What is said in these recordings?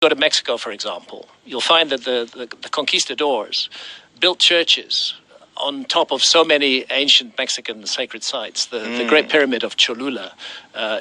Go to Mexico, for example, you'll find that the conquistadors built churches on top of so many ancient Mexican sacred sites. The Great Pyramid of Cholula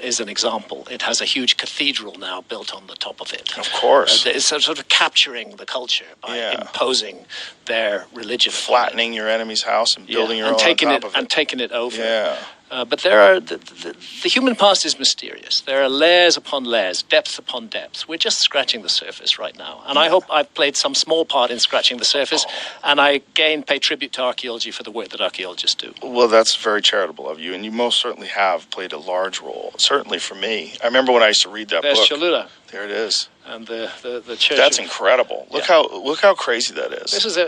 is an example. It has a huge cathedral now built on the top of it. Of course. It's sort of capturing the culture by imposing their religion. Flattening your enemy's house and building your own on top of it. And taking it over. Yeah. But there are the human past is mysterious. There are layers upon layers, depths upon depths. We're just scratching the surface right now. And I hope I've played some small part in scratching the surface, and I again pay tribute to archaeology for the work that archaeologists do. Well, that's very charitable of you, and you most certainly have played a large role, certainly for me. I remember when I used to read that There's book. Cholula. There it is. And the church. That's incredible. Look how crazy that is. This is a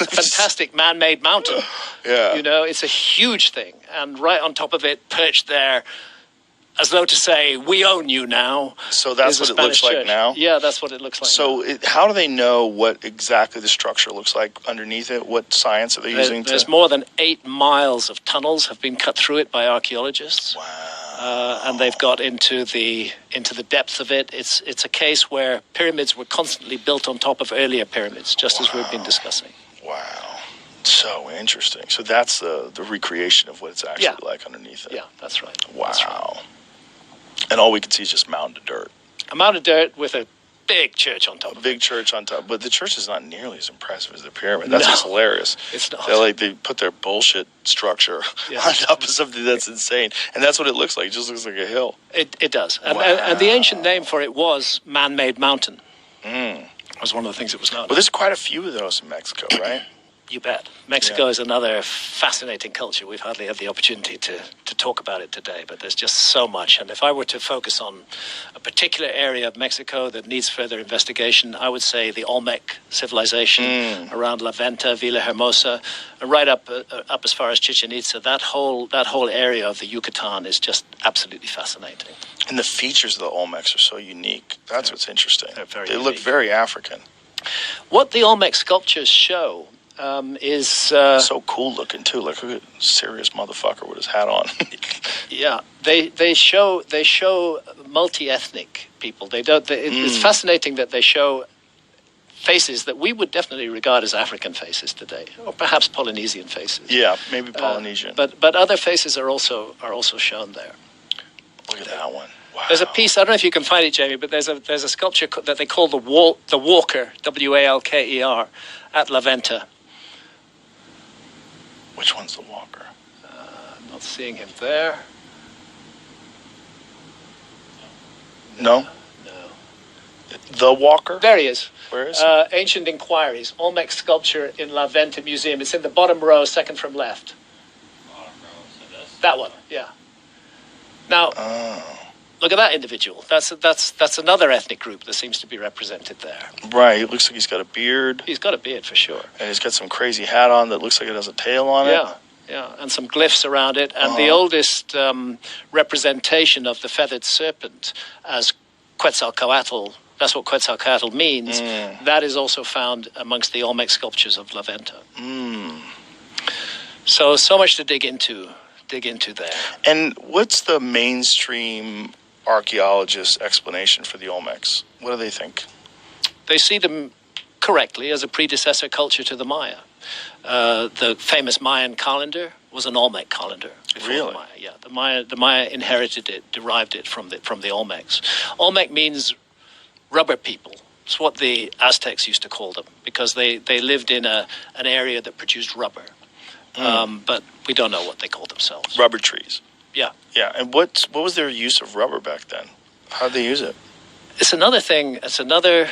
fantastic man-made mountain. Yeah. You know, it's a huge thing. And right on top of it, perched there, as though to say, we own you now. So that's what it looks like now? Yeah, that's what it looks like So how do they know what exactly the structure looks like underneath it? What science are they using? There's more than 8 miles of tunnels have been cut through it by archaeologists. Wow. And they've got into the depths of it. It's a case where pyramids were constantly built on top of earlier pyramids, just as we've been discussing. Wow. So interesting. So that's the recreation of what it's actually like underneath it. Yeah, that's right. Wow. That's right. And all we can see is just mound of dirt. A mound of dirt with a big church on top. A big church on top. But the church is not nearly as impressive as the pyramid. That's just hilarious. It's not. They put their bullshit structure on top of something that's insane. And that's what it looks like. It just looks like a hill. It does. And the ancient name for it was man-made mountain. It was one of the things it was known. Well, there's quite a few of those in Mexico, right? You bet. Mexico is another fascinating culture. We've hardly had the opportunity to talk about it today, but there's just so much. And if I were to focus on a particular area of Mexico that needs further investigation, I would say the Olmec civilization around La Venta, Villahermosa, right up as far as Chichen Itza. That whole area of the Yucatan is just absolutely fascinating. And the features of the Olmecs are so unique. That's what's interesting. They look unique. very African. What the Olmec sculptures show is so cool looking too. Like, look at serious motherfucker with his hat on. they show multi-ethnic people. It's fascinating that they show faces that we would definitely regard as African faces today, or perhaps Polynesian faces. Yeah, maybe Polynesian. But other faces are also shown there. Look at that one. Wow. There's a piece. I don't know if you can find it, Jamie, but there's a sculpture that they call the Walker, Walker, at La Venta. Which one's the Walker? I'm not seeing him there. No? No. The Walker? There he is. Where is he? Ancient Inquiries, Olmec sculpture in La Venta Museum. It's in the bottom row, second from left. Bottom row, so that's... That one, yeah. Now, look at that individual. That's another ethnic group that seems to be represented there. Right, it looks like he's got a beard. He's got a beard for sure. And he's got some crazy hat on that looks like it has a tail on it. Yeah, and some glyphs around it. And the oldest representation of the feathered serpent as Quetzalcoatl, that's what Quetzalcoatl means, that is also found amongst the Olmec sculptures of La Venta. So much to dig into there. And what's the mainstream archaeologist explanation for the Olmecs? What do they think? They see them correctly as a predecessor culture to the Maya. The famous Mayan calendar was an Olmec calendar. Really? The Maya. Yeah, the Maya inherited it, derived it from the Olmecs. Olmec means rubber people. It's what the Aztecs used to call them because they lived in an area that produced rubber. But we don't know what they called themselves. Rubber trees. Yeah. Yeah, and what was their use of rubber back then? How did they use it? It's another thing. It's another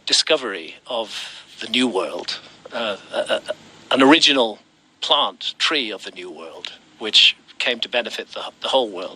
discovery of the New World, an original plant tree of the New World, which came to benefit the whole world.